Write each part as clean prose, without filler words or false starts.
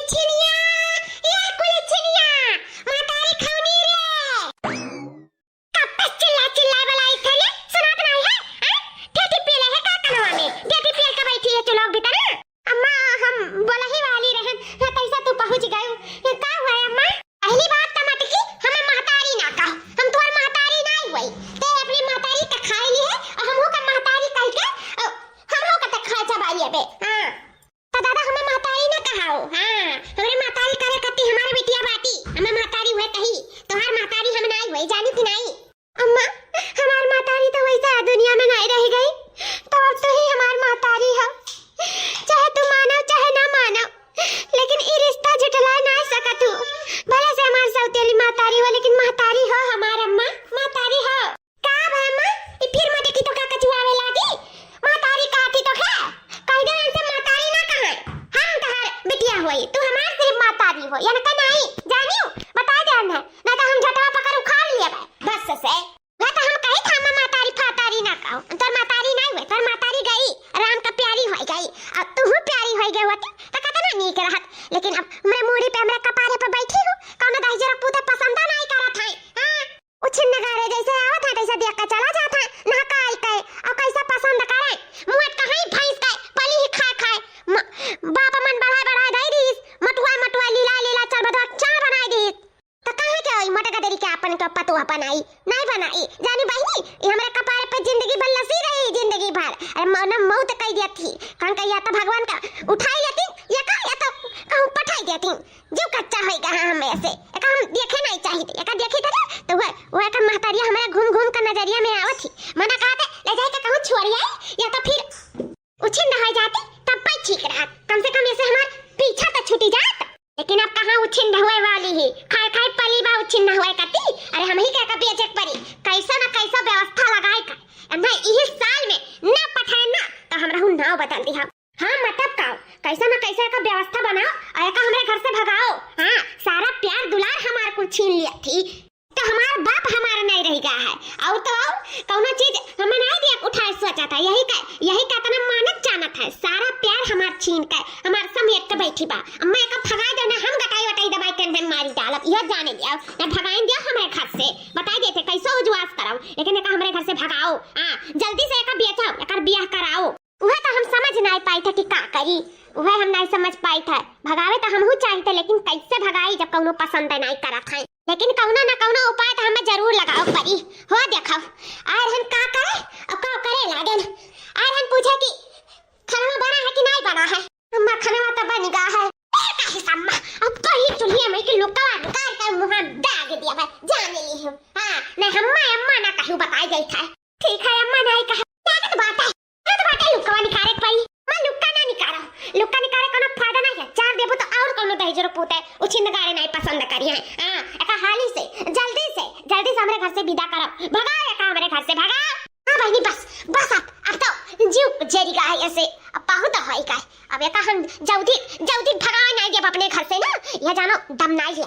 छिनिया या कुल छिनिया मातारी खौनी रे कपस चिल्ला चिल्ला बलाई थले सुनात नहीं है ठेठी पीले है का कनवा में ठेठी पील के बैठी है तू लोग भीतर अम्मा हम बोला ही वाली रहन ना कैसा तू पहुंच गयो ये का हुआ अम्मा पहली बात टमाटर की हमें महतारी ना कहो हम तोर महतारी नहीं हुई ते अपनी महतारी का खाई ली है और हमहू का महतारी कह के हमहू का त खा चबाली बे हां तो दादा हमें महतारी ना कहाओ हां हमरे महतारी करे कती हमारे बिटिया बाटी हमें महतारी हुए कही तोहार महतारी हम नहीं हुई जानी कि नहीं अम्मा हमार महतारी तो वैसा दुनिया में नहीं रह गई तो अब तो ही हमार महतारी है चाहे तू मानो चाहे ना मानो लेकिन ई रिश्ता जुटला ना सकत हूं भले से हमार सौतेली महतारी हो लेकिन महतारी हो हमार अम्मा महतारी हो का बे अम्मा ई फिर मटे की तो का कचुआवे लागी महतारी कहती तो है कह दे से महतारी ना कहे हम तहार बिटिया होई तू हमार सिर्फ महतारी हो या ना नहीं जानियो बता दे ना ना तो हम झटवा पकड़ उखाड़ लिए बस से ना तो हम कही था महतारी फातारी ना कहो तोर महतारी नहीं हुए तोर महतारी गई राम का प्यारी हो गई अब तू प्यारी हो गई होती तो कतना नीक रहत लेकिन अब मैं मूड़ी पे मेरे कपारे पे बैठी हूं कौन दाई जरा पूते पसंद नहीं करत है हां उछिन नगारे जैसे आवत है तैसे देख के चला जात है ना काल के अब कैसा पसंद करे मुंह कहीं भैंस के पली ही खा खाए बाप मन बढ़ा दई दीस मटुआ लीला लीला चल बदवा चा बनाई दीस तो कहां के ओई मटका देरी के अपन के पतुआ बनाई नहीं बनाई जानी बहनी ये हमारे कपारे पे जिंदगी भर लसी रही जिंदगी भर अरे मन मौत कह दी थी कौन कहिया तो भगवान का उठाई लेती या तो कहूं पठाई देती जो कच्चा होएगा हमें से एक हम देखे नहीं चाहिए एक देखी तो वो एक महतारिया हमारे घूम घूम कर नजरिया में आवत थी मना कहते ले जाए के कहूं छोड़िए या तो फिर उछिन हो जाती तब पे ठीक रहा कम से कम ऐसे हमार पीछा तो छूटी जात लेकिन अब कहां उछिन होए वाली है खाए खाए पली बा उछिन होए कती अरे हम ही क्या कभी अचक परी कैसा ना कैसा व्यवस्था लगाए का ना इस साल में ना पठाए ना तो हमरा हूं नाव बदल दी हां मतलब का कैसा ना कैसा का व्यवस्था बनाओ और का हमारे घर से भगाओ हां सारा प्यार दुलार हमार को छीन लिया थी तो हमार बाप हमारा नहीं रह गया है और तो कौनो चीज हमें नहीं दिया उठाए सोचा था यही का तना मानत जानत है सारा प्यार हमार छीन के हमार समेट के बैठी बा मैं का भगा दे ना हम गटाई वटाई दबाई के हम मारी डालब यह जाने दिया ना भगाइन दिया हमारे घर से बताई देते कैसे उजवास कराओ लेकिन का हमारे घर से भगाओ हां जल्दी से का बेचाओ एकर बियाह कराओ वह तो हम समझ नहीं पाई थे कि का करी वह हम नहीं समझ पाई थे भगावे तो हमहू चाहते लेकिन कैसे भगाई जब कौनो पसंद नहीं करत है लेकिन कौनो ना कौनो उपाय तो हमें जरूर लगाओ पड़ी हो देखो आर हम का करे अब का करे लागन आर हम पूछे कि खाना बना है कि नहीं बना है अम्मा खाना तो बन गया है काहे सम्मा अब तो ही चुलिए में कि लोग का निकाल कर मुंह दाग दिया है जाने ली हूं हां नहीं अम्मा ना कहूं बताई गई था ठीक है अम्मा नहीं कहा लागत बात है लुक्का निकाले पई मैं लुक्का ना निकाले कोनो फायदा नहीं है चार देबो तो और कोनो दही जरो पूते उछिन गाड़े नहीं पसंद करी है हां एका हाली से जल्दी से हमरे घर से विदा करो भगा एका हमरे घर से भगा हां बहनी बस अब तो जीव जरी का है ऐसे अब बहुत होई का अब एका हम जल्दी भगाए नहीं जब अपने घर से ना ये जानो दम नहीं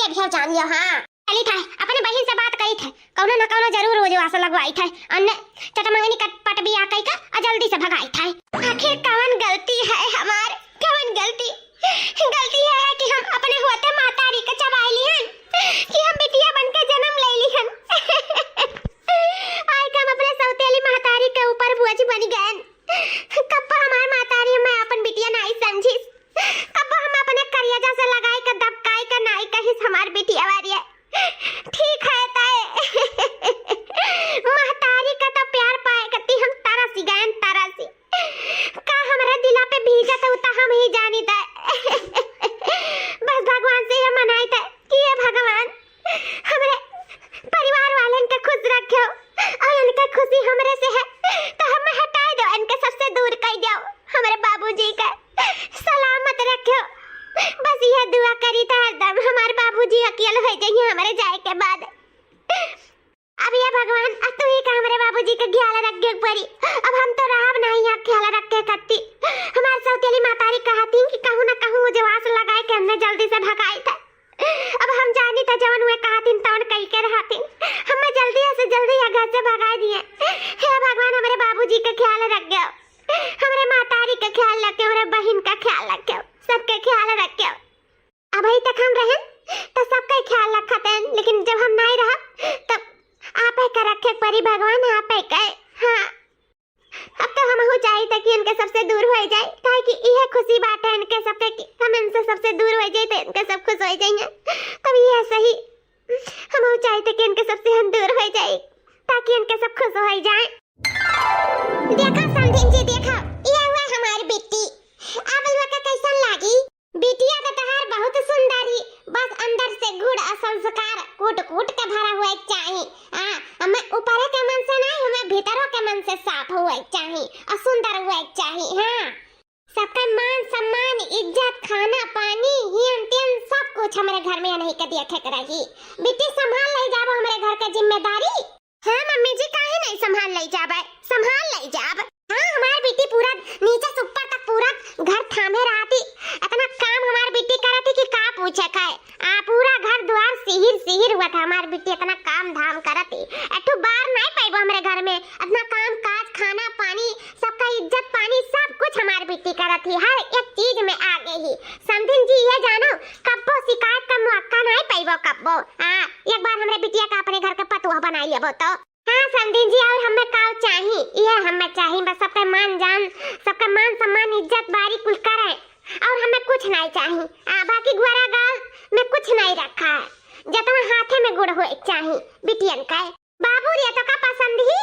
ले भी जानियो हां चली था अपने बहन से बात करी थे कौनो ना कौनो जरूर रोज वास लगवाई थे अन्य चटमंगनी कट पट भी आ कई का जल्दी से भगाई थे आखिर कौन गलती है हमार कौन गलती है कि हम अपने होते मातारी का चबाई लिहन कि हम बिटिया बनके जन्म ले लिहन आई हम अपने सौतेली मातारी के ऊपर बुआज बन गए कब हमार मातारी मैं अपन बिटिया नहीं समझी कब हम अपने करिया से लगाई के दबकाई के नहीं कहीं हमार बिटिया वारी है ठीक है ताए महतारी का तो प्यार पाए करती हम तरसी का हमारे दिला पे भीजा तो उता हम ही जानी था बस भगवान से ये मनाई था कि ये भगवान हमारे परिवार वालों के खुश रखो और इनका खुशी हमरे से है तो हम हटा दो इनके सबसे दूर कर दो हमारे बाबूजी का सलामत रखो बस ये दुआ करी था हरदम हमारे बाबूजी अकेले हो जाइए हमारे जाए के बाद अब ये भगवान अब तो ही का हमारे बाबूजी का ख्याल रख पड़ी अब हम तो राब नहीं है ख्याल रख के करती हमारे सौतेली मातारी कहती कि कहूं ना कहूं मुझे वास लगाए के हमने जल्दी से भगाई था अब हम जानी था जवन हुए कहती तौन कई के रहती हमें जल्दी से जल्दी ये घर से भगा दिए हे भगवान हमारे बाबूजी का ख्याल रख हमारे मातारी का ख्याल रखे हमारे बहन का ख्याल रखे सबके ख्याल रखे सबके हम इनसे सबसे दूर हो जाए तो इनके सब खुश हो जाएंगे। तभी ऐसा ही हम चाहते कि इनके सबसे हम दूर हो जाए ताकि इनके सब खुश हो जाए। देखो समधिन जी देखो, ये हुआ हमारी बेटी। आप लोग का कैसा लागी? बेटिया का तहार बहुत सुंदरी, बस अंदर से गुड़ और संस्कार कूट कूट के भरा हुआ चाहिए। हमें ऊपर के मन से नहीं, हमें भीतरों के मन से साफ हुआ चाहिए और सुंदर हुआ चाहिए। हाँ, सबका मान सम्मान इज्जत खाना पानी हियन तियन सब कुछ हमारे घर में नहीं के देखे करेगी। बेटी संभाल ले जाबो हमारे घर का जिम्मेदारी। हाँ मम्मी जी, काहे नहीं संभाल ले जाबे, संभाल ले जाब। हाँ, हमारी बेटी पूरा नीचे से ऊपर तक पूरा घर थामे रहती। इतना काम हमारी बेटी करती कि का पूछे खाए। पूरा घर द्वार सिहिर हुआ था। हमारी बेटी इतना काम धाम करती, एठो बार नहीं पाइबो हमारे घर में। इतना काम काज खाना पानी सबका इज्जत पानी सब कुछ हमारी बेटी करती, हर एक चीज में आगे ही। समधिन जी ये जानो, कब्बो शिकायत का मौका नहीं पाइबो कब्बो। एक बार हमारे बिटिया का अपने घर का पतुआ बना लिया तो। हाँ समधिन जी, और हमें काव चाहिए, ये हमें चाहिए बस सबका मान जान, सबका मान सम्मान इज्जत बारी कुल करे, और हमें कुछ नहीं चाहिए। बाकी गुआरा गाल में कुछ नहीं रखा है, जितना हाथे में गुड़ हो चाहिए बिटियन का। बाबू ये तो का पसंद ही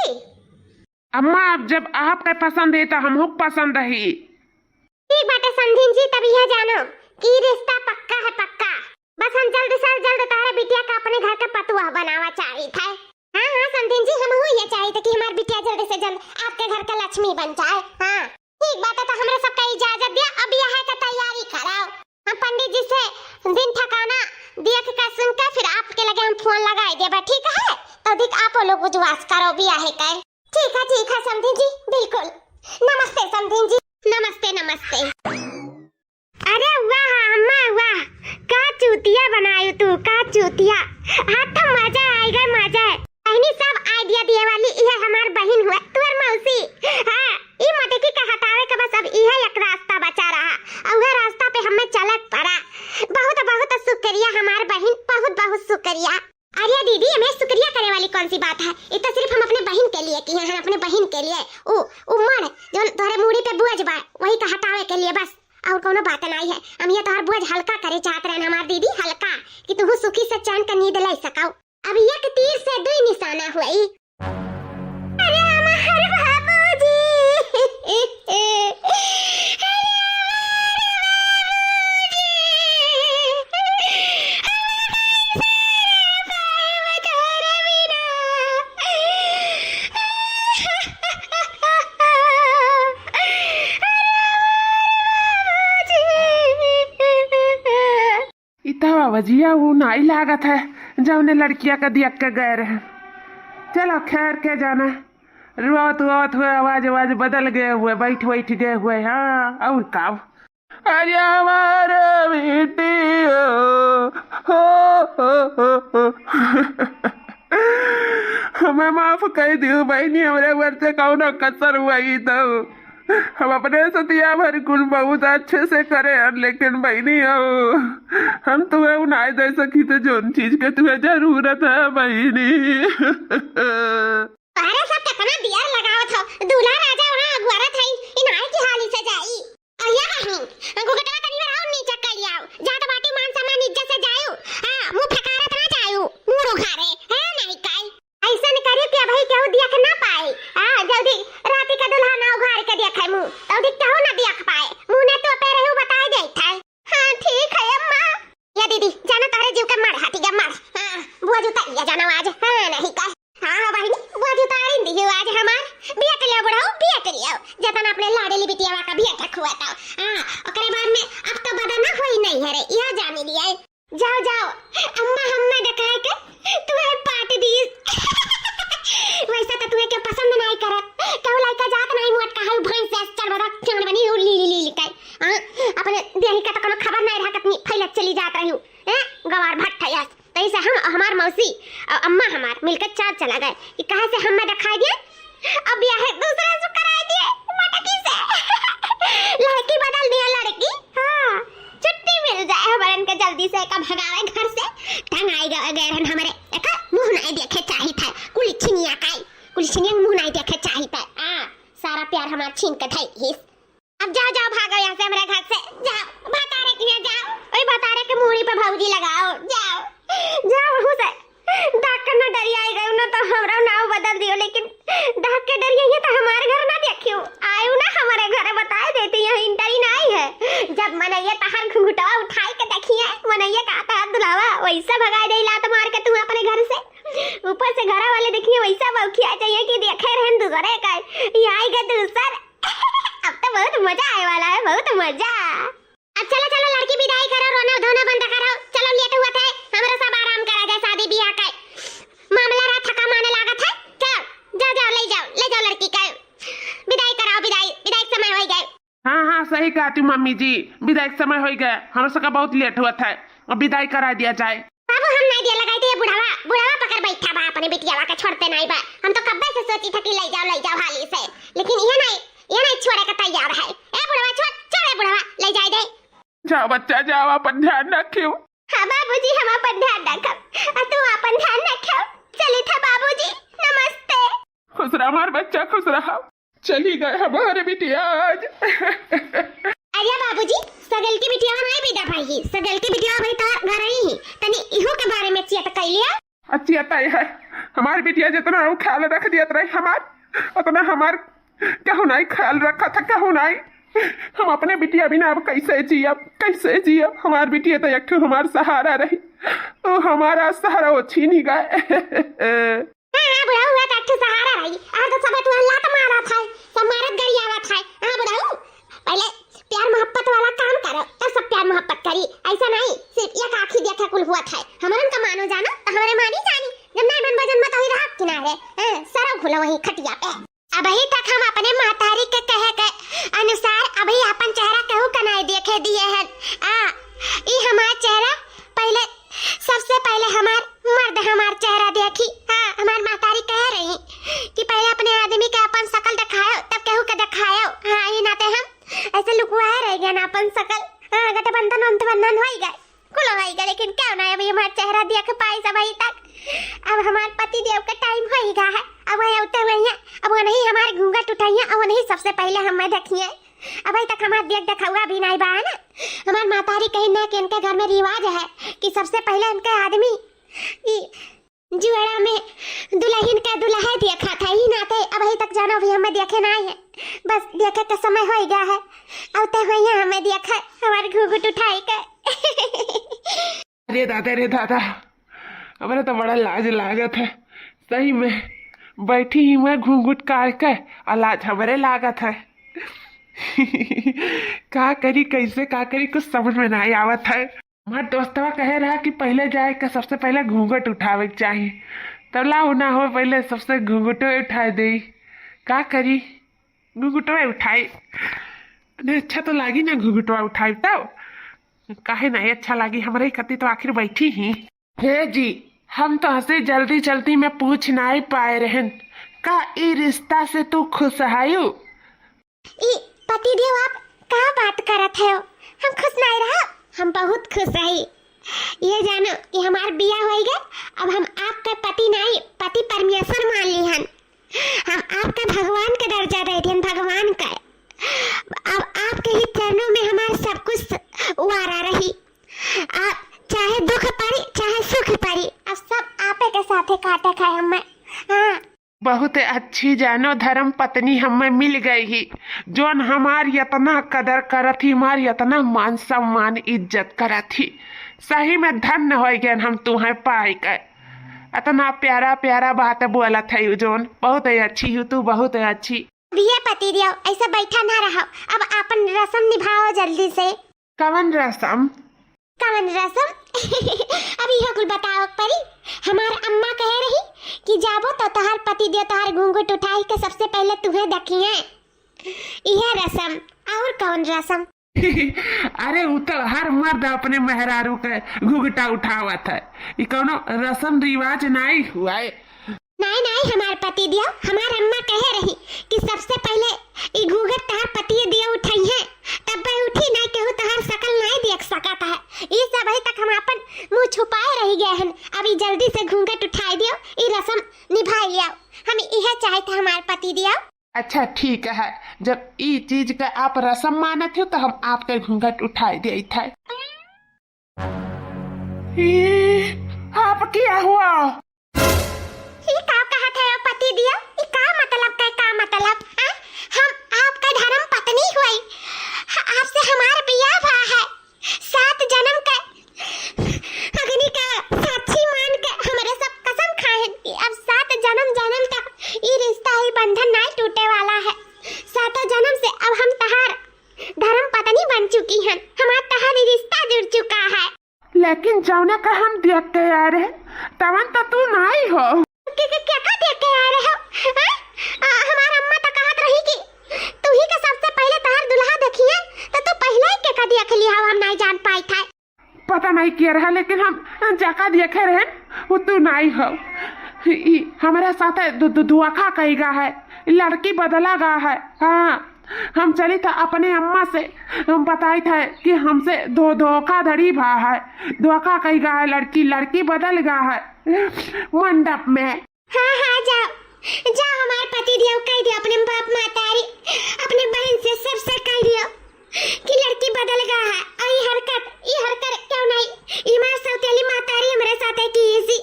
अम्मा, अब जब आपका पसंद है तो हमहू पसंद है। ठीक बात है समधिन जी, तब यह जानो कि रिश्ता पक्का है पक्का। बस हम जल्द से जल्द तारा बिटिया का अपने घर का पतुआ बनावा चाहिए था। हाँ समधिन जी, हम ये चाहिए थे कि हमारी बिटिया जल्द से जल्द आपके घर का लक्ष्मी बन जाए। हाँ ठीक बात है, तो हमारे सबका इजाजत दिया, अब यह है का तैयारी कराओ। हम पंडित जी से दिन ठिकाना देख कर सुन कर फिर आपके लगे हम फोन लगाए देबा, ठीक है? तो देख आप लोग उजवास करो भी है का। ठीक है समधिन जी, बिल्कुल। नमस्ते समधिन जी, नमस्ते नमस्ते। अरे वाह अम्मा वाह, का चूतिया बनायो तू, का चूतिया। हाँ तो मजा आएगा मजा। बहनी सब आइडिया दिए वाली ये हमार बहन हुआ तुअर मौसी। हाँ, ई मटकी का हटावे का बस अब यह एक रास्ता बचा रहा, और वह रास्ता पे हमें चलत पड़ा। बहुत बहुत शुक्रिया हमार बहन, बहुत बहुत शुक्रिया। अरे दीदी, हमें शुक्रिया करे वाली कौन सी बात है? ये तो सिर्फ हम अपने बहन के लिए किए हैं, अपने बहन के लिए। ओ मर जो तोरे मुड़ी पे बोझ बा वही का हटावे के लिए बस, और कोनो बात नहीं है। हम ये तोहर बोझ हल्का करे चाहत रहन हमार दीदी, हल्का कि तू सुखी से चैन का नींद ले सकाओ। अब एक तीर से दो निशाना हुई। अरे हमारे बाबूजी वजिया वो नहीं लागत है जौने लड़किया का देख के गए रहे। चलो खैर के जाना, रोत रोत हुए आवाज बदल गए हुए, बैठ गए हुए। हाँ और का अरे हमारे बेटी हमें माफ कर दियो बहनी, हमारे घर से कौन कसर हुआ ही तो हम अपने सतिया भर कुल बहुत अच्छे से करे, लेकिन बहनी हो हम तुम्हें नहीं दे सकी तो जोन चीज के तुम्हें जरूरत है बहनी। अरे सब कितना दिया लगाओ था, दूल्हा राजा वहां अगुआरा था, इन आए की हाली से जाई। अया बहनी गुगटा तनी और नीचे कर लियाओ, जात बाटी मान सम्मान इज्जत से जायो। हां मुंह फकारत ना जायो, मुंह उघारे है नहीं काई ऐसा न करे कि भाई केहू देख ना पाए। हां जल्दी राती का दूल्हा ना उघार के देखे मुंह, तब केहू ना देख पाए, मुंह ने तो पे रहू बता दे था। हां ठीक है अम्मा। या दीदी जाना तारे जीव के मार हाथी के मार। हां बुआ जूता लिया जाना आज। हां नहीं का हां बहनी बुआ जूता दी हो आज हमार बिया के लिया बुढ़ाओ, बिया के लिया जतन अपने लाडली बिटिया का बिया तक हुआ था। हां ओकरे बाद में अब तो बदना होई नहीं है रे, यह जानी लिया। जाओ जाओ अम्मा हम्मा दिखाए के तुम्हें पार्टी दी वैसा तो तुम्हें क्या पसंद नहीं करत, कहू लाइका जात नहीं मुट का है भैंस से चल बड़ा चंग बनी ली काई। हां अपने देही का तो कोनो खबर नहीं रहा, कितनी फैलत चली जात रही हूं। हैं गवार भट्ठयास तैसे हम हमार मौसी और अम्मा हमार मिलकर चार चला गए कि कहां से हम्मा दिखाई दिए, अब यह है दूसरा से कराई दिए मटकी से लड़की बदल दिया लड़की। हां छुट्टी मिल जाए हमारे के जल्दी से का भगावे घर से, टंग आई गए हमारे एक मुंह नहीं देखे चाहिए था, कुल छिनिया काई कुल छिनिया मुंह नहीं देखे चाहिए था। सारा प्यार हमार छीन के थई। अब जाओ जाओ भागो यहाँ से हमारे घर से, जाओ भाग। भौजी लगाओ, जाओ जाओ बहू से डाक कर ना डरिया आई गयो ना तो हमरा नाव बदल दियो, लेकिन डाक के डरिया ये तो हमारे घर ना देखियो आयु ना हमारे घर बताए देती है इंटरी ना आई है। जब मनैया तहर घुंघुटवा उठाई के देखिए मनैया का आता दुलावा वैसा भगा दे लात मार के तू अपने घर से, ऊपर से घर वाले देखिए वैसा बौखिया चाहिए कि देखे रहन दूसरे का ये आई गए दूसर। अब तो बहुत मजा आए वाला है, बहुत मजा। अब चलो चलो लड़की विदाई करो, रोना धोना बंद करो, चलो लेट हुआ था हमरा सब आराम करा जाए, शादी ब्याह का मामला रहा थका माने लागत है। चलो जाओ जाओ ले जाओ लड़की का विदाई कराओ, विदाई समय हो गए। हाँ हाँ सही कहती मम्मी जी, विदाई समय हो गया, हम सबका बहुत लेट हुआ था, अब विदाई करा दिया जाए। बाबू हम नहीं दिया लगाई थे, बुढ़ावा पकड़ बैठा बा अपने बिटियावा के छोड़ते नहीं बा। हम तो कब्बे से सोची था कि ले जाओ हाली से, लेकिन ये नहीं छोड़े का तैयार है। ए बुढ़ावा छोड़ बुढ़ावा ले जाए दे। जाओ बच्चा जाओ, अपन ध्यान रखियो। हाँ बाबूजी हम अपन ध्यान रखब और तू अपन ध्यान रखो। चली था बाबूजी, नमस्ते। खुश रहा हमार बच्चा, खुश रहा। चली गए हमारे बिटिया आज। अरे बाबूजी सगल की बिटिया नहीं बिदा भाई, सगल की बिटिया भाई तो घर ही तनी इहो के बारे में चियत कह लिया। अच्छी आता है हमारी बिटिया जितना ख्याल रख दिया रही हमार, उतना हमार कहूँ नहीं ख्याल रखा था, कहूँ नहीं। हम अपने बिटिया बिना अब कैसे जियब। हमार बिटिया तो एक हमार सहारा रही, तो हमारा सहारा वो छीन ही गए। हां बुढ़ा हुआ तो सहारा रही, आज तो सब तू लात मारा था, सब मारत गरियावा था। हां बुढ़ा पहले प्यार मोहब्बत वाला काम करो तब सब प्यार मोहब्बत करी, ऐसा नहीं सिर्फ एक आंखी देखा कुल हुआ था। हमारन का मानो जानो तो हमारे मानी जानी, जब नहीं बन बजन मत ही रहा किनारे सरव खुला वही खटिया पे। अभी तक हम अपने महतारी के कहे के अनुसार अभी अपन चेहरा कहू कनाई देखे दिए हैं। ई हमार चेहरा पहले सबसे पहले हमार मर्द हमार चेहरा देखी। हाँ हमार महतारी कह रही कि पहले अपने आदमी के अपन शकल दिखाओ तब कहू के दिखाओ। हाँ ये नाते हम ऐसे लुकुआए रह गए ना अपन शकल। हाँ गठबंधन अंतबंधन हो गए कुल हो गए, लेकिन क्या ना अभी हमार चेहरा देख पाई सब अभी तक। अब हमार पति देव का टाइम हो ही गया है, अब वही उतर रही अब वो नहीं हमारे घूंघट उठाइए, अब वो नहीं सबसे पहले हमें देखिए। अभी तक हमारे देख हुआ भी नहीं बा ना। हमार मातारी कहीं ना कि इनके घर में रिवाज है कि सबसे पहले इनके आदमी जुएड़ा में दुल्हन का दुल्हा देखा था, ही नाते अभी तक जानो भी हमें देखे नहीं है, बस देखे का समय हो गया है। अब तो वही हमें देखा हमारे घूंघट उठाई के। अरे दादा हमारा तो बड़ा लाज लागत है, सही में बैठी ही मैं घूंघट काट के और लाज हमारे लागत है। का करी कैसे का करी कुछ समझ में नहीं आवत है। हमारे दोस्तवा कहे रहा कि पहले जाए के सबसे पहले घूंघट उठावे के चाहिए, तब लाओ ना हो पहले सबसे घूंघटो उठा दे। का करी घूंघटवा उठाई, अच्छा तो लागी ना घूंघटवा उठाई, तब काहे नहीं अच्छा लगी हमारे कति तो आखिर बैठी ही। हे जी हम तो हंसे जल्दी में पूछ नहीं पाए रहन का ई रिश्ता से तू खुश आयु? पति देव आप का बात करत है? हम खुश नहीं रहा, हम बहुत खुश रही। ये जानो कि हमार बिया हो गए, अब हम आपका पति नहीं पति परमेश्वर मान ली हन। हम आपका भगवान का दर्जा दे दिए, भगवान का। अब आपके ही चरणों में हमारा सब कुछ वारा रही। आप चाहे दुख पड़ी चाहे सुख पड़ी, अब सब आपे के साथे काटे खाए हमें। हाँ बहुत अच्छी जानो धर्म पत्नी हमें मिल गई ही, जोन हमारी इतना कदर करत ही, हमारी इतना मान सम्मान इज्जत करत ही। सही में धन्य हो गए हम तुम्हें पाई के। इतना प्यारा प्यारा बात बोला था जोन, बहुत अच्छी हो तू, बहुत अच्छी। दिया पति दिया ऐसा बैठा ना रहो, अब अपन रस्म निभाओ जल्दी से। कवन रस्म? अभी हो कुल बताओ परी। हमार अम्मा कह रही कि जाबो तो तोहार पति दे तोहार घूंघट उठाई के सबसे पहले तुम्हें देखिए। यह रस्म और कौन रस्म? अरे वो तो हर मर्द अपने मेहरारू के घूंघटा उठावत है, ये कोनो रस्म रिवाज नहीं हुआ है। नहीं हमार पति दिया, हमार अम्मा कह रही कि सबसे पहले ई घूंघट तोहार पति दिया उठाई है, तब भाई उठी नहीं कहू तोहार शकल नहीं देख सकता है। ये सब अभी तक हम अपन मुंह छुपाए रह गए हैं, अभी जल्दी से घूंघट उठाई दियो, ई रस्म निभाई लियो। हम यह चाहे थे हमार पति दिया। अच्छा ठीक है, जब ई चीज का आप रस्म मानत हो तो हम आपके घूंघट उठाई दे थे। ये आप क्या हुआ? ये का कहत है पति दिया? ये का मतलब हाँ? हम आपका धर्म पत्नी हुई, आपसे हमारा बियाह हुआ है, 7 जन्म का अग्नि का साक्षी मान के हमारे सब कसम खाए कि अब 7 जन्म तक ये रिश्ता ही बंधन नहीं टूटे वाला है। 7 जन्म से अब हम तहार धर्म पत्नी बन चुकी हैं, हमारा तहार रिश्ता जुड़ चुका है। लेकिन जौना का हम देख के आ रहे तवन तो तू नहीं हो। क्या देख के आ रहे हो? हमारा अम्मा तो कहत रही कि तू ही का सबसे पहले तहार दुल्हा देखिए, तो तू पहले ही के देख लिया, हम नहीं जान पाई था। पता नहीं क्या रहा, लेकिन हम जका देखे रहे वो तू नहीं हो। हमारे साथ धोखा कहीगा है, लड़की बदला गा है। हाँ, हम चली था अपने अम्मा से, हम बताई था कि हमसे धोखाधड़ी भा है, धोखा कही गा है, लड़की बदल गा है मंडप में। हाँ जाओ हमारे पति देव कह दियो, अपने बाप मातारी अपने बहन से सबसे कह दियो कि लड़की बदल गा है। और ये हरकत क्यों नहीं ईमार सौतेली मातारी हमारे साथ है की इसी।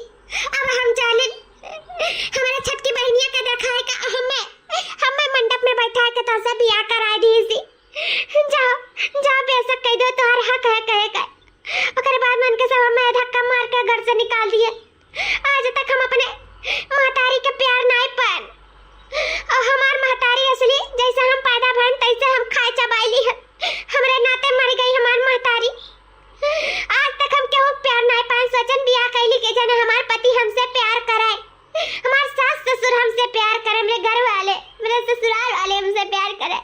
अब हम जाने हमारे छटकी बहनिया का देखा है का हमें मंडप में बैठा के तो सब बियाह करा दी इसी। जाओ बेशक कह दो, तुम्हारा हक है कहे का। ओकर बाद मन के सब हमें धक्का मार के घर से निकाल दिए। आज तक हम अपने महतारी के प्यार नहीं पान, और हमार महतारी असली जैसे हम पैदा भन तैसे हम खाए चबाइली है, हमरे नाते मर गई हमार महतारी। आज तक हम क्यों प्यार नहीं पान, सोचन बियाह कैली के जने हमार पति हमसे प्यार कराए, हमार सास ससुर हमसे प्यार करे, मेरे घर वाले मेरे ससुराल वाले हमसे प्यार करे,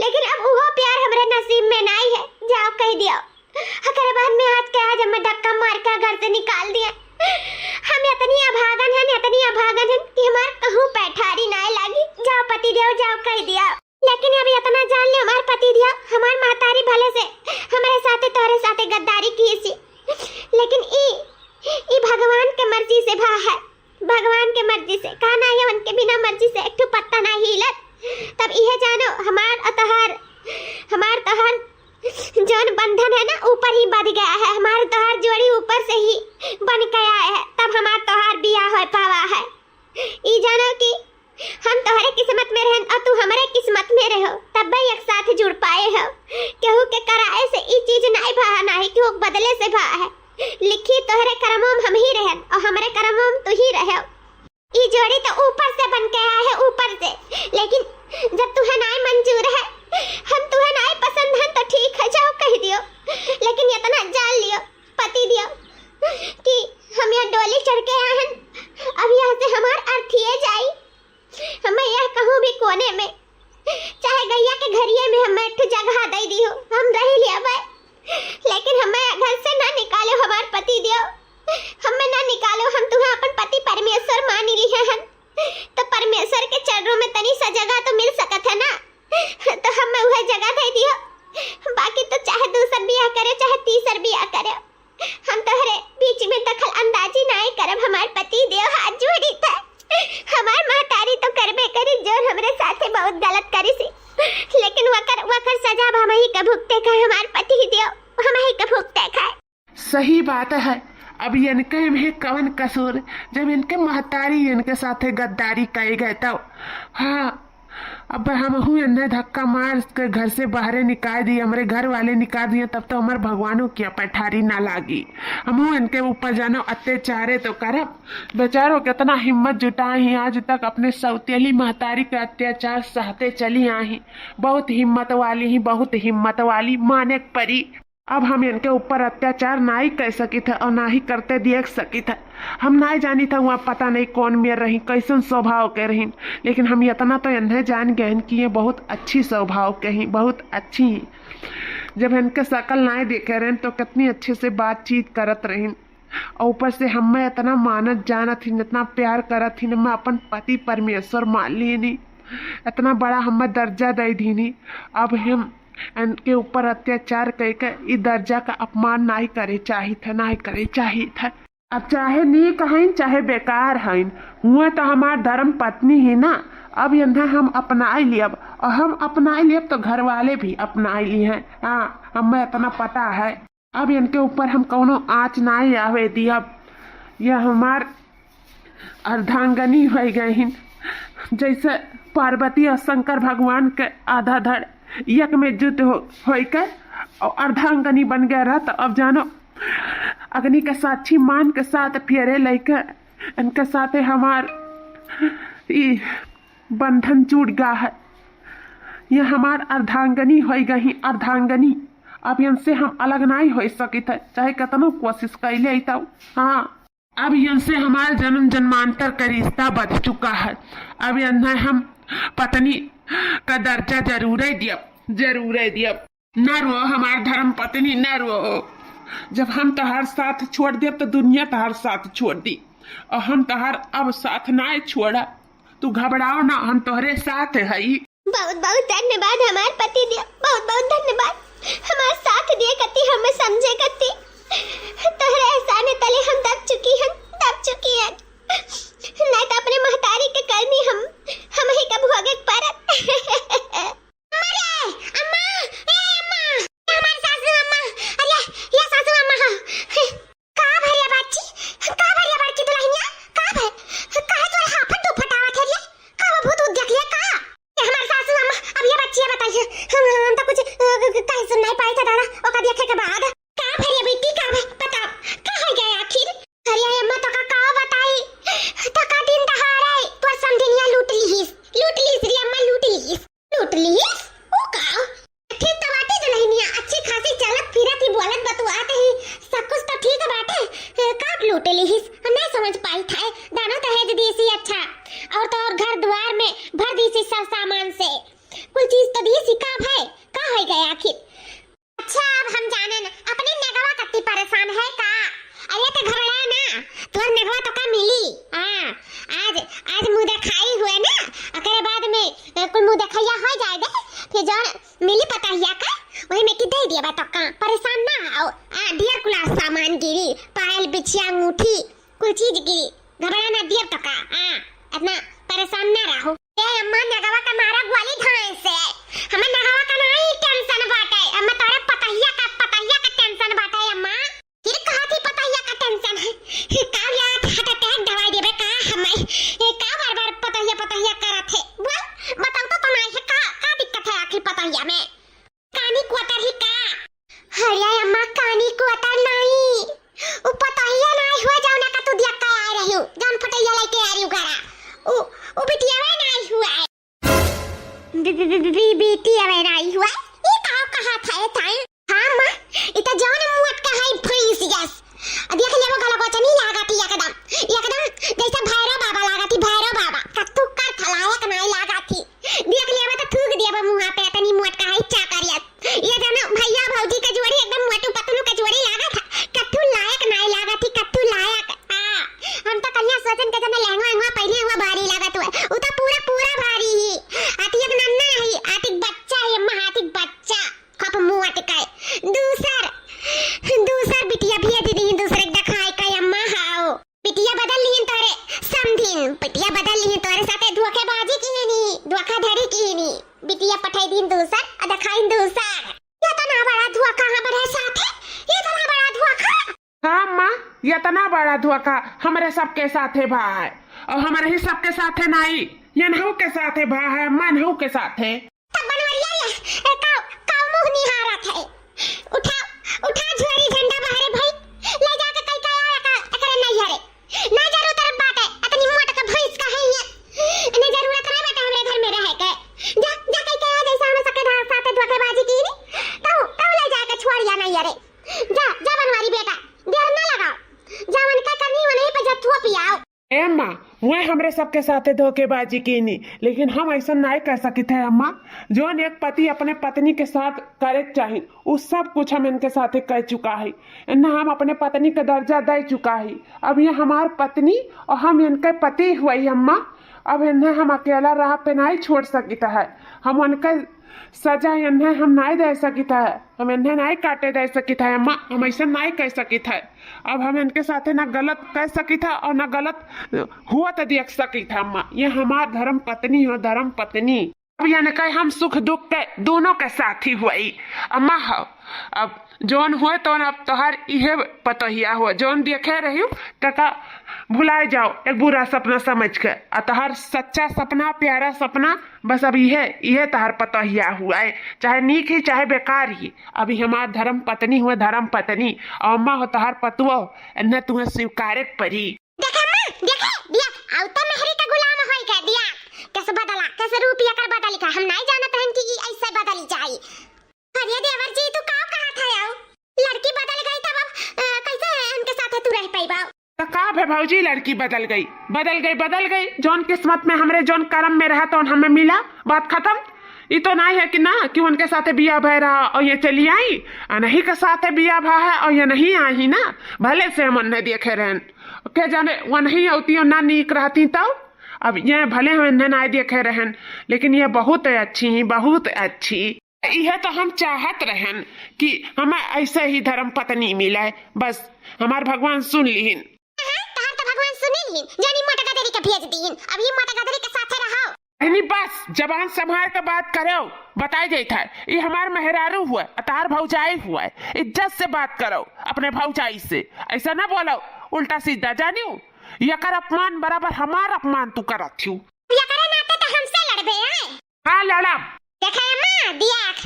लेकिन अब वो प्यार हमारे नसीब में नहीं है। जाओ कह दियो। अगर बाद में आज हमें धक्का मार कर घर से निकाल दिया। हम इतनी अभागन हैं कि हमारे कहूँ पैठारी नहीं लगी। जाओ पति देव, जाओ कह दिया। लेकिन अभी इतना जान ले, हमारे पति देव हमारे महतारी भले से हमारे साथे तोरे साथे गद्दारी की सी, लेकिन ई भगवान के मर्जी से भा है, भगवान के मर्जी से कहना है, उनके बिना मर्जी से एक पत्ता नहीं हिलत। तब यह जानो हमार तोहर जौन बंधन है ना ऊपर ही बंध गया है, हमारे तोहर जोड़ी ऊपर से ही बन के आया है, तब हमार तोहर बियाह हो पावा है। ई जानो कि हम तोहरे किस्मत में रहन और तू हमारे किस्मत में रहो, तब एक साथ जुड़ पाए हो। केहू के कराए से ई चीज नहीं भा, नहीं केहू बदले से भा है। लिखी तोहरे कर्मों में हम ही रहन और हमारे कर्मों में तू ही रहो। ई जोड़ी तो ऊपर से बन के आया है, ऊपर से, लेकिन जब तुम्हें नहीं मंजूर है, हम तुम्हें नहीं पसंद है, तो ठीक है जाओ कह दियो। लेकिन इतना जान लियो पति दियो कि हम यहाँ डोली चढ़ के आए हैं, अब यहाँ से हमार अर्थिए जाई। हमें यह कहूँ भी कोने में, चाहे गैया के घरिये में हमें एक जगह दे दी हो, हम रह लिया भाई, लेकिन हमें घर से ना निकालो हमार पति दियो, हमें ना निकालो। हम तुम्हें अपन पति परमेश्वर मान ली है, तो परमेश्वर के चरणों में तनी सा जगह तो मिल सकत है ना, तो हमें वह जगह दे दियो। बाकी तो चाहे दूसर बियाह करे चाहे तीसर बियाह करे, हम तोहरे बीच में दखल अंदाजी नहीं करब। हमार पति देव हाथ जोड़ी था, हमार महतारी तो करबे करी जो हमरे साथे बहुत गलत करी सी, लेकिन वकर सजा हम ही का भुगते का, हमार पति देव हम ही का भुगते का। सही बात है। अब इनके में कवन कसूर जब इनके महतारी इनके साथे गद्दारी कही गए तब। हाँ, अब हम इन्हें धक्का मार कर घर से बाहर निकाल दिए, हमारे घर वाले निकाल दिए, तब तो हमारे भगवानों की पैठारी ना लागी। हम इनके ऊपर जानो अत्याचारे तो करब। बेचारों कितना हिम्मत जुटाई, आज तक अपने सौतेली महतारी के अत्याचार सहते चली आई। बहुत हिम्मत वाली माने परी। अब हम इनके ऊपर अत्याचार ना ही कर सकी था और ना ही करते देख सकी था। हम ना ही जानी था वहाँ, पता नहीं कौन में रही, कैसन स्वभाव के रही, लेकिन हम इतना तो इन्हें जान गए कि ये बहुत अच्छी स्वभाव के ही, बहुत अच्छी ही। जब इनके शकल ना देखे रहे तो कितनी अच्छे से बातचीत करत रही, और ऊपर से हमें इतना मानत जानत थी, इतना प्यार करत थी, मैं अपन पति परमेश्वर मान ली नहीं, इतना बड़ा हमें दर्जा दे दी नहीं। अब हम इनके ऊपर अत्याचार करके इस दर्जा का अपमान नहीं करे चाहिए था। अब चाहे नीक हैं चाहे बेकार हैं, हुए तो हमार धर्म पत्नी ही ना। अब इन्हें हम अपना लियब, और हम अपना लियब तो घर वाले भी अपना लिए हैं। हाँ, हमें इतना पता है। अब इनके ऊपर हम कौनो आँच ना आवे दियब। यह हमार अर्धांगनी हो गई, जैसे पार्वती और शंकर भगवान के आधा धड़ एक में जुट होकर और अर्धांगनी बन गया रहा। तो अब जानो अग्नि के साक्षी मान के साथ फेरे लेकर इनके साथ हमार बंधन टूट गया है। यह हमार अर्धांगनी हो गई, अर्धांगनी। अब इनसे हम अलग नहीं हो सकी थे, चाहे कितना कोशिश कैले तो। हाँ, अब इनसे हमारा जन्म जन्मांतर का रिश्ता बच चुका है। अब इन्हें हम पत्नी का दर्जा जरूर दियब। न रो हमार धर्म पत्नी, न रो। जब हम तहार साथ छोड़ दे तो दुनिया तहार साथ छोड़ दी, और हम तहार अब साथ ना छोड़ा। तू घबराओ ना, हम तोहरे साथ है। बहुत बहुत धन्यवाद हमार पति दिया, बहुत बहुत धन्यवाद हमार साथ दिए कति, हमें समझे कति। तोहरे एहसान तले हम दब चुकी हैं। नहीं तो अपने महतारी के करनी हम ही कब भोगे परत। अम्मा, हमारी सासू अम्मा, अरे ये सासू अम्मा का भरिया बाची दुल्हनिया का तोरे हाफत तू फटावत है रे, का भूत देख लिया का ये हमारी सासू अम्मा। अब ये बच्ची बताइए, हम तो कुछ कहीं सुन नहीं पाए थे दादा, ओका देखे के बाद का भरिया बेटी का बताओ का हो गया आखिर। अरे अम्मा तो का बताई तो का दिन दहाड़े तो समझनिया लूट लीस रे अम्मा, लूट लीस ओ का ठीक तो बाटे दुल्हनिया, अच्छी खासी चलत फिरत ही बोलत बतुआते ही सब कुछ तो ठीक बाटे। का लूट लीस नहीं समझ पाई था, दाना दहेज देसी अच्छा और तो और घर द्वार में भर दी सी सब सामान से, कोई चीज तो देसी का भाई का हो गया आखिर। अच्छा अब हम जाने ना अपने नगवा कत्ती परेशान है का। अरे तो घबरा ना, तोर नगवा तो का मिली। हां आज मुंह दिखाई हुए ना, अकरे बाद में कोई मुंह दिखाया हो जाए दे, फिर जो मिली पताहिया का वही में की दे दिया बा तो का परेशान ना हो। ढेर कुला सामान गिरी, पायल बिछिया अंगूठी कुल चीज गिरी, घबरा ना दिया तो का। इतना परेशान ना रहो। ए अम्मा नगवा का मारा गोली धाए से, हमें नगवा का नहीं टेंशन बाटे, अम्मा तोरे पताहिया का टेंशन बाटे अम्मा। फिर कहा थी पताहिया का टेंशन है का यार, हार्ट अटैक दवाई देबे का हमें का बार पताहिया करत है। बोल बताओ तो नहीं है का दिक्कत है आखिर पताहिया में। कानी क्वार्टर ही का। अरे अम्मा कानी क्वार्टर नहीं, वो पताहिया नहीं हुआ जाओ ना का तू दिया का आ रही हूं, जान फटैया लेके आ रही हूं घरा। ओ बिटिया वे नहीं हुआ है, बिटिया वे नहीं हुआ ये कहा था। हां मां इता जान मुट का है फ्रीज यस देख ले वो गला को नहीं लगाती एकदम जैसे भैरव बाबा लगाती, भैरव बाबा कत्तू कर थलायक नहीं लगाती। देख ले तो थूक दिया मुंह पे तनी मुट का है चा करिया। ये जानो भैया भौजी का जोड़ी एकदम मोटू पतलू का जोड़ी लगा था, कत्तू लायक नहीं लगाती, कत्तू लायक। हम तो कन्या सोचन के जने लहंगा पहने हुआ भारी लागत हुआ, उ तो पूरा भारी ही आती एक नन्ना ही आती बच्चा है अम्मा, आती बच्चा खप मुंह आती का दूसर बिटिया भी दीदी दूसरे दिखाई का अम्मा। हाओ बिटिया बदल ली तोरे समझिन, बिटिया बदल ली तोरे साथे धोखेबाजी की नहीं, धोखाधड़ी की नहीं, बिटिया पठाई दिन दूसर और दिखाई दूसर। ये तो ना बड़ा धोखा हमारे साथे, ये तो ना बड़ा धोखा। हाँ माँ, ये इतना बड़ा धोखा हमारे सबके साथ है भाई, और हमारे ही सबके साथ है नहीं, ये नहु के साथ है भाई, है मैं नहु के साथ है। तब बनवरिया ये काव मुंह निहारत है, उठा झोरी झंडा बाहरे भाई ले जाके कई आया का एकरे नहीं हरे ना जरूर तरफ बात है, इतनी मोट का भैंस का है ये ने जरूरत नहीं बेटा हमरे घर में रह के जा कई जैसा हम सके साथे धोखेबाजी की तो ले जाके छोड़िया नहीं हरे। जा बनवारी बेटा देर ना लगाओ, जावन का करनी वही पे जथुआ पियाओ। ए माँ वह हमरे सबके साथ धोखेबाजी की नहीं, लेकिन हम ऐसा नहीं कर सकते हैं अम्मा। जो एक पति अपने पत्नी के साथ करे चाहिए वो सब कुछ हम इनके साथ कर चुका है, इन्हें हम अपने पत्नी का दर्जा दे चुका है। अब ये हमार पत्नी और हम इनके पति हुए अम्मा, अब इन्हें हम अकेला राह पे नहीं छोड़ सकता है, हम उनका सजा इन्हें हम नहीं दे सकता है, हम इन्हें नहीं काटे दे सकता है अम्मा, हम ऐसा नहीं कह सकता है। अब हम इनके साथ ना गलत कह सकता और ना गलत हुआ तो देख सकता अम्मा। ये हमार धर्म पत्नी हो, धर्म पत्नी। अब यानी कहे हम सुख दुख के दोनों के साथी हुई। अम्मा हो अब जौन हुए तो अब तोहर इहे पतहिया हुआ जौन देखे रही तका भुलाए जाओ एक बुरा सपना समझ के और तोहर सच्चा सपना प्यारा सपना बस अब इहे तोहर पतहिया हुआ है, चाहे नीक ही चाहे बेकार ही। अभी हमार धर्म पत्नी हुए धर्म पत्नी और अम्मा हो तोहर पतुओ न तुम्हें स्वीकार परी। कैसे बदला कैसे रूपिया कर बदली का हम नहीं जानते हैं कि ऐसे बदली जाए। अरे देवर जी तू का कहा था यार लड़की बदल गई तब अब कैसे उनके साथ तू रह पाई बाऊ। तो का है भाऊजी लड़की बदल गई जौन किस्मत में हमरे जौन कर्म में रहा तो हमें मिला बात खत्म। ये तो नहीं है कि ना कि उनके साथ बिया भय रहा और ये चली आई और नहीं के साथ बिया भा है और ये नहीं आई ना भले से हम नहीं देखे रहन के जाने वो नहीं होती और ना नीक रहती तो अब ये भले हम नहीं देखे रहन लेकिन ये बहुत अच्छी यह तो हम चाहत रहन कि हमें ऐसे ही धर्म पत्नी मिले बस हमार भगवान सुन लीन। तो भगवान सुन लीन जानी मोटा गदरी के भेज दीन अब ये मोटा गदरी के साथ रहो नहीं बस जबान संभाल के बात करो बताई गई था ये हमार मेहरारू हुआ तार भौजाई हुआ है इज्जत से बात करो अपने भौजाई से ऐसा ना बोलो उल्टा सीधा जानियो ये कर अपमान बराबर हमार अपमान तू करत थी ये करे नाते तो हमसे लड़बे हैं। हां लड़ा देखा अम्मा देख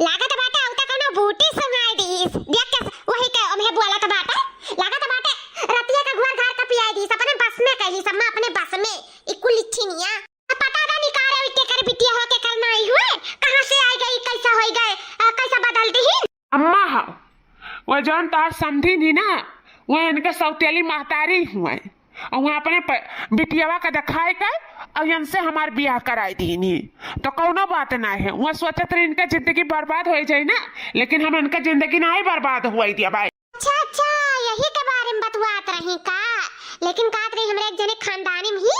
लागत बाटे औता कोनो बूटी सुनाई दीस देख के वही के ओमे बोलत बाटे लागत बाटे रतिया का घर घर का पियाई दीस अपने बस में कहली सब मैं अपने बस में इकुल इच्छिनिया पता ना निकाले के कर बिटिया हो के करना ही हुए कहां से आई गई कैसा होई गए कैसा बदल दी अम्मा हो वो जौन तार समझी नहीं ना वो इनके सौतेली महतारी हुए और वहाँ अपने बिटियावा का दिखाए का और इनसे हमार ब्याह कराई दीनी तो कौनो बात ना है वो सोचत रहे इनका जिंदगी बर्बाद हो जाए ना लेकिन हम इनका जिंदगी ना ही बर्बाद हुआ दिया भाई। अच्छा यही के बारे में बतवात रही का लेकिन कात रही हमरे एक जने खानदानी में ही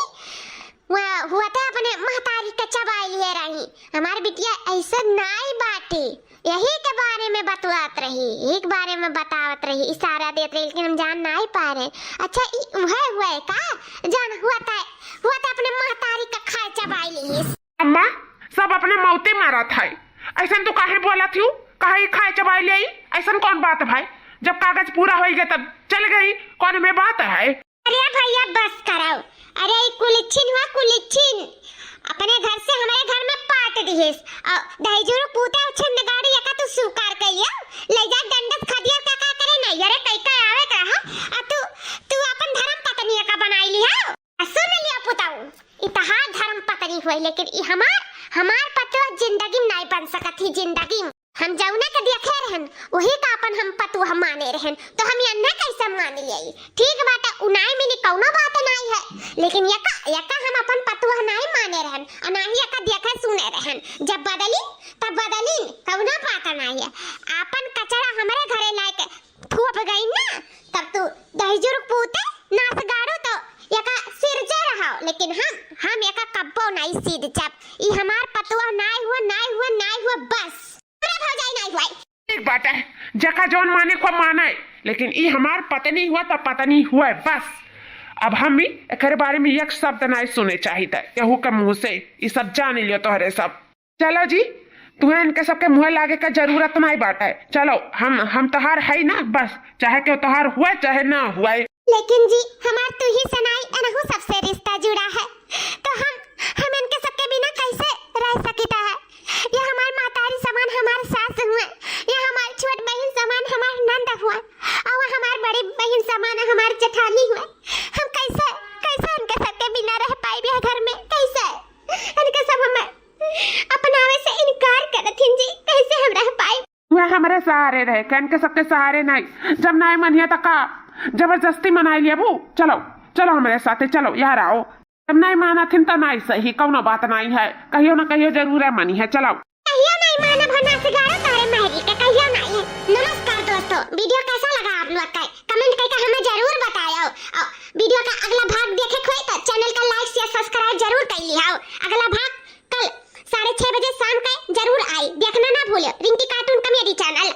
हुआ था अपने महतारी का चबाई लिए रही हमारी बिटिया ऐसा नाई बाटी यही के बारे में बतवात रही एक बारे में बतावत रही इशारा देत रही लेकिन हम जान नहीं पा रहे। अच्छा हुआ है का जान हुआ था अपने महतारी का खाए चबाई ली अम्मा सब अपने मौते मारा था ऐसा तो काहे बोला थी काहे खाए चबाई ले ऐसा कौन बात है भाई जब कागज पूरा हो गया तब चल गई कौन में बात है। अरे भैया बस कराओ अरे कुलिच्छिन अपने घर से हमारे घर में पाट दिएस दहीजुर पूता छंद गाड़ी यका तू स्वीकार कइया ले जा दंडत खदिया का करे नहीं अरे कई का आवे कहा तू अपन धर्म पत्नी का बनाई लिया सुन लिया पुताऊ इतहार धर्म पत्नी हुई लेकिन ई हमार पतो जिंदगी में नहीं बन सकत ही जिंदगी में हम जौना के देखे रहन वही का अपन हम पतु हम माने रहन तो हम अन्ना कैसे मान लिया ठीक बात उनाई में नि कौनो बात नहीं है लेकिन यका हम अपन पतु नहीं माने रहन अनाही यका देखे सुने रहन जब बदली तब बदली कौनो बात नहीं है अपन कचरा हमारे घरे लाके थूप गई ना तब तू दहीजुर पूते नास गाड़ो तो यका सिरजे रहो लेकिन हम यका कब्बो नहीं सीध जब ई हमार पतुआ नहीं हुआ बस एक बात है जका जौन माने को माने लेकिन ये हमार पत्नी हुआ तो पत्नी हुआ बस अब हम भी एक बारे में एक शब्द नहीं सुने चाहिए केहू के मुंह से ये सब जान लियो तोहरे सब। चलो जी तुम्हें इनके सबके मुँह लागे का जरूरत नहीं बाटे चलो हम तोहार है ना बस चाहे के तोहार हुआ चाहे ना हुआ लेकिन जी हमार तू ही सनाई अनहु सबसे रिश्ता जुड़ा है तो हम इनके सबके बिना कैसे रह सकता है ये हमार मातारी समान हमार सास हुए ये हमार छोट बहन समान हमार नंद हुआ और हमार बड़ी बहन समान हमार जेठानी हुए हम कैसे इनके सबके बिना रह पाई भी घर में कैसे इनके सब हमें अपनावे से इनकार करथिन जी कैसे हम रह पाई वह हमारे सहारे रहे कन के सबके सहारे नहीं जब नहीं मनिया तो का जबरदस्ती मनाई लिया वो चलो हमारे साथे चलो यार आओ जब नहीं माना थिन तो नहीं सही कौनो बात नहीं है कहियो ना कहियो जरूर है मनी है चलो कहियो नहीं माना भना सिगारो तारे महरी का कहियो नहीं है। नमस्कार दोस्तों वीडियो कैसा लगा आप लोग का कमेंट करके हमें जरूर बताओ और वीडियो का अगला भाग देखे खोई तो चैनल का लाइक शेयर सब्सक्राइब जरूर कर लिया अगला भाग कल 6:30 बजे शाम का जरूर आई देखना ना भूलो रिंकी कार्टून कॉमेडी चैनल।